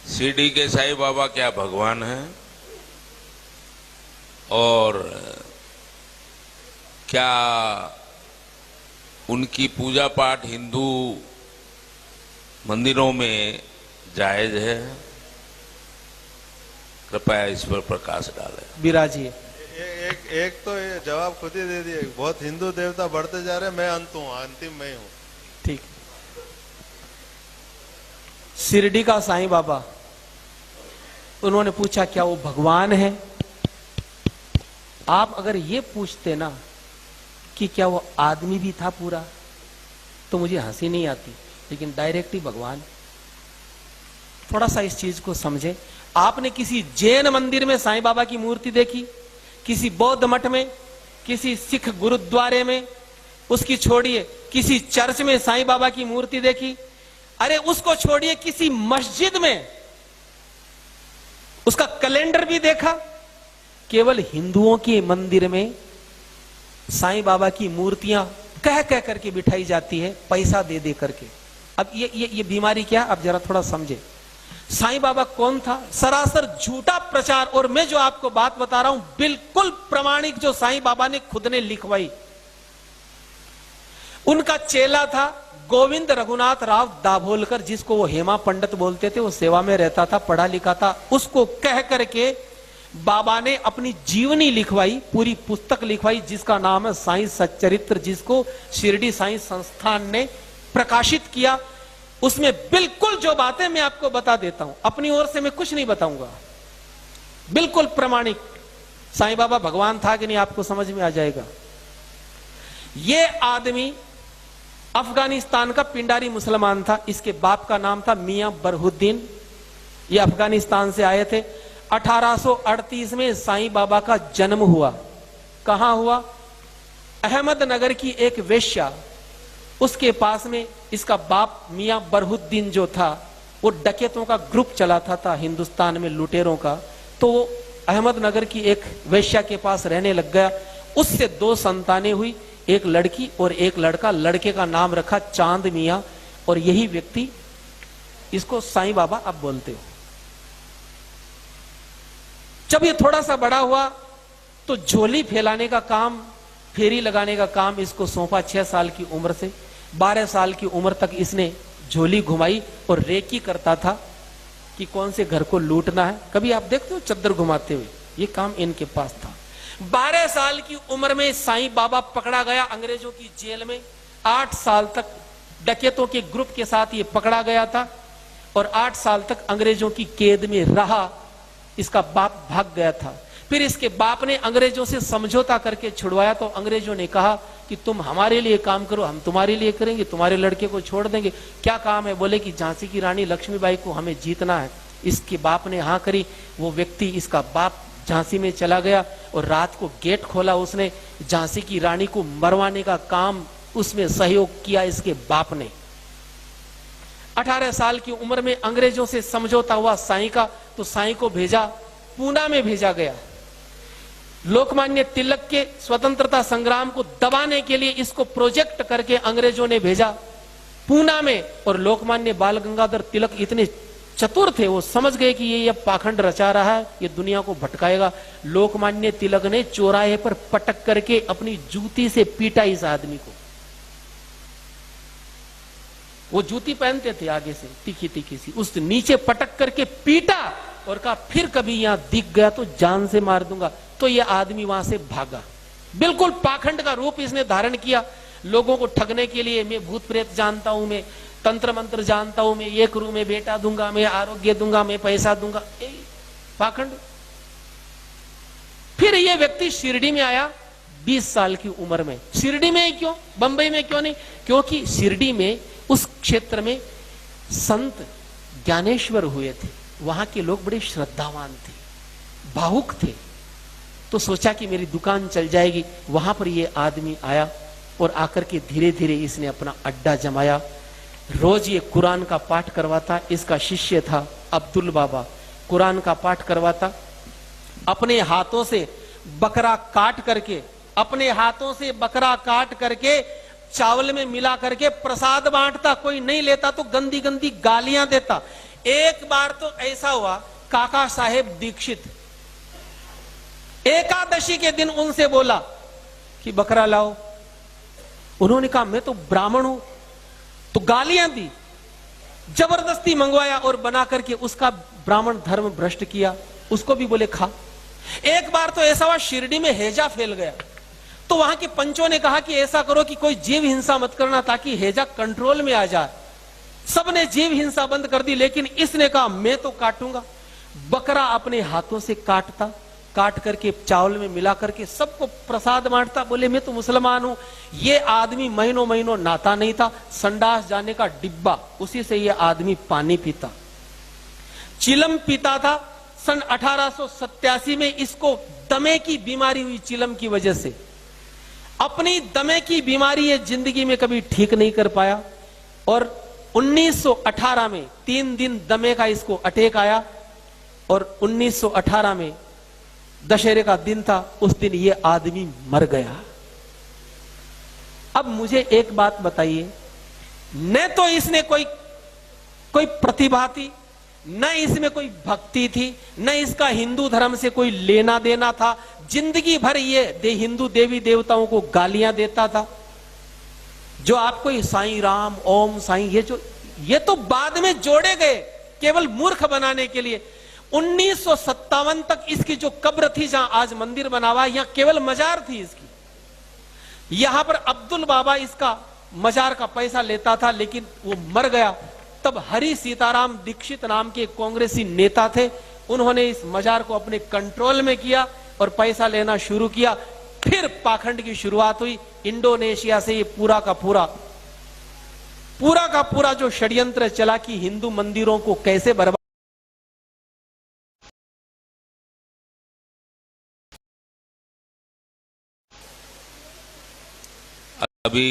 शिरडी के साईं बाबा क्या भगवान हैं और क्या उनकी पूजा पाठ हिंदू मंदिरों में जायज है? कृपया इस पर प्रकाश डालें। विराजिए। एक तो ये जवाब खुद ही दे दिए। बहुत हिंदू देवता बढ़ते जा रहे हैं, मैं अंत हूं, अंतिम मैं हूं। ठीक। शिरडी का साईं बाबा, उन्होंने पूछा क्या वो भगवान है? आप अगर ये पूछते ना कि क्या वो आदमी भी था पूरा, तो मुझे हंसी नहीं आती, लेकिन डायरेक्ट ही भगवान। थोड़ा सा इस चीज को समझे। आपने किसी जैन मंदिर में साईं बाबा की मूर्ति देखी? किसी बौद्ध मठ में, किसी सिख गुरुद्वारे में, उसकी छोड़िए किसी चर्च में साईं बाबा की मूर्ति देखी? अरे उसको छोड़िए किसी मस्जिद में उसका कैलेंडर भी देखा? केवल हिंदुओं के मंदिर में साईं बाबा की मूर्तियां कह कह करके बिठाई जाती है, पैसा दे दे करके। अब ये बीमारी क्या? अब जरा थोड़ा समझे। साईं बाबा कौन था? सरासर झूठा प्रचार। और मैं जो आपको बात बता रहा हूं बिल्कुल प्रमाणिक, जो साईं बाबा ने खुद ने लिखवाई। उनका चेला था गोविंद रघुनाथ राव दाभोलकर, जिसको वो हेमा पंडित बोलते थे। वो सेवा में रहता था, पढ़ा लिखा था। उसको कह करके बाबा ने अपनी जीवनी लिखवाई, पूरी पुस्तक लिखवाई, जिसका नाम है साईं सच्चरित्र, जिसको शिरडी साईं संस्थान ने प्रकाशित किया। उसमें बिल्कुल जो बातें मैं आपको बता देता हूं, अपनी ओर से मैं कुछ नहीं बताऊंगा, बिल्कुल प्रमाणिक। साईं बाबा भगवान था कि नहीं आपको समझ में आ जाएगा। ये आदमी अफगानिस्तान का पिंडारी मुसलमान था। इसके बाप का नाम था मियां बरहुद्दीन। ये अफगानिस्तान से आए थे। 1838 में साईं बाबा का जन्म हुआ। कहां हुआ? अहमदनगर की एक वेश्या, उसके पास में इसका बाप मियां बरहुद्दीन जो था, वो डकैतों का ग्रुप चलाता था हिंदुस्तान में, लुटेरों का। तो वो अहमदनगर की एक वेश्या के पास रहने लग गया। उससे 2 संतानें हुई, एक लड़की और एक लड़का। लड़के का नाम रखा चांद मियां, और यही व्यक्ति, इसको साईं बाबा अब बोलते हो। जब ये थोड़ा सा बड़ा हुआ तो झोली फैलाने का काम, फेरी लगाने का काम इसको सौंपा। 6 साल की उम्र से 12 साल की उम्र तक इसने झोली घुमाई और रेकी करता था कि कौन से घर को लूटना है। कभी आप देखते हो चद्दर घुमाते हुए? ये काम इनके पास था। 12 साल की उम्र में साईं बाबा पकड़ा गया अंग्रेजों की जेल में। 8 साल तक डकैतों के ग्रुप के साथ ये पकड़ा गया था और 8 साल तक अंग्रेजों की कैद में रहा। इसका बाप भाग गया था। फिर इसके बाप ने अंग्रेजों से समझौता करके छुड़वाया। तो अंग्रेजों ने कहा कि तुम हमारे लिए काम करो, हम तुम्हारे लिए करेंगे, तुम्हारे लड़के को छोड़ देंगे। क्या काम है? बोले कि झांसी की रानी लक्ष्मीबाई को हमें जीतना है। इसके बाप ने हाँ करी। वो व्यक्ति, इसका बाप, झांसी में चला गया और रात को गेट खोला। उसने झांसी की रानी को मरवाने का काम, उसमें सहयोग किया इसके बाप ने। 18 साल की उम्र में अंग्रेजों से समझौता हुआ साईं का, तो साईं को भेजा, पूना में भेजा गया। लोकमान्य तिलक के स्वतंत्रता संग्राम को दबाने के लिए इसको प्रोजेक्ट करके अंग्रेजों ने भेजा पूना में। और लोकमान्य बाल गंगाधर तिलक इतने चतुर थे, वो समझ गए कि ये पाखंड रचा रहा है, ये दुनिया को भटकाएगा। लोकमान्य तिलक ने चौराहे पर पटक करके अपनी जूती से पीटा इस आदमी को। वो जूती पहनते थे आगे से, तीखी तीखी सी, उस नीचे पटक करके पीटा और कहा फिर कभी यहां दिख गया तो जान से मार दूंगा। तो ये आदमी वहां से भागा। बिल्कुल पाखंड का रूप इसने धारण किया लोगों को ठगने के लिए। मैं भूत प्रेत जानता हूं, मैं तंत्र मंत्र जानता हूं, मैं ये करूं, मैं बेटा दूंगा, मैं आरोग्य दूंगा, मैं पैसा दूंगा, पाखंड। फिर ये व्यक्ति शिरडी में आया 20 साल की उम्र में। शिरडी में क्यों? बंबई में क्यों नहीं? क्योंकि शिरडी में, उस क्षेत्र में संत ज्ञानेश्वर हुए थे। वहां के लोग बड़े श्रद्धावान थे, भावुक थे। तो सोचा कि मेरी दुकान चल जाएगी। वहां पर ये आदमी आया और आकर के धीरे धीरे इसने अपना अड्डा जमाया। रोज ये कुरान का पाठ करवाता। इसका शिष्य था अब्दुल बाबा, कुरान का पाठ करवाता। अपने हाथों से बकरा काट करके, अपने हाथों से बकरा काट करके चावल में मिला करके प्रसाद बांटता। कोई नहीं लेता तो गंदी गंदी गालियां देता। एक बार तो ऐसा हुआ, काका साहेब दीक्षित एकादशी के दिन उनसे बोला कि बकरा लाओ। उन्होंने कहा मैं तो ब्राह्मण हूं, तो गालियां दी, जबरदस्ती मंगवाया और बना करके उसका ब्राह्मण धर्म भ्रष्ट किया। उसको भी बोले खा। एक बार तो ऐसा हुआ, शिरडी में हैजा फैल गया, तो वहां के पंचों ने कहा कि ऐसा करो कि कोई जीव हिंसा मत करना ताकि हैजा कंट्रोल में आ जाए। सबने जीव हिंसा बंद कर दी, लेकिन इसने कहा मैं तो काटूंगा। बकरा अपने हाथों से काटता, काट करके चावल में मिला करके सबको प्रसाद बांटता। बोले मैं तो मुसलमान हूं। ये आदमी महीनों महीनों नहाता नहीं था, संडास जाने का डिब्बा उसी से ये आदमी पानी पीता, चिलम पीता था। सन 1887 में इसको दमे की बीमारी हुई चिलम की वजह से। अपनी दमे की बीमारी ये जिंदगी में कभी ठीक नहीं कर पाया, और 1918 में 3 दिन दमे का इसको अटैक आया, और 1918 में दशहरे का दिन था, उस दिन ये आदमी मर गया। अब मुझे एक बात बताइए, न तो इसने कोई प्रतिभा थी, न इसमें कोई भक्ति थी, न इसका हिंदू धर्म से कोई लेना देना था। जिंदगी भर ये हिंदू देवी देवताओं को गालियां देता था। जो आपको ये साईं राम, ओम साईं, ये तो बाद में जोड़े गए केवल मूर्ख बनाने के लिए। 1957 तक इसकी जो कब्र थी, जहां आज मंदिर बना हुआ, यहां केवल मजार थी इसकी। यहां पर अब्दुल बाबा इसका मजार का पैसा लेता था, लेकिन वो मर गया। तब हरि सीताराम दीक्षित नाम के कांग्रेसी नेता थे, उन्होंने इस मजार को अपने कंट्रोल में किया और पैसा लेना शुरू किया। फिर पाखंड की शुरुआत हुई। इंडोनेशिया से ये पूरा का पूरा जो षड्यंत्र चला कि हिंदू मंदिरों को कैसे बर्बाद। अभी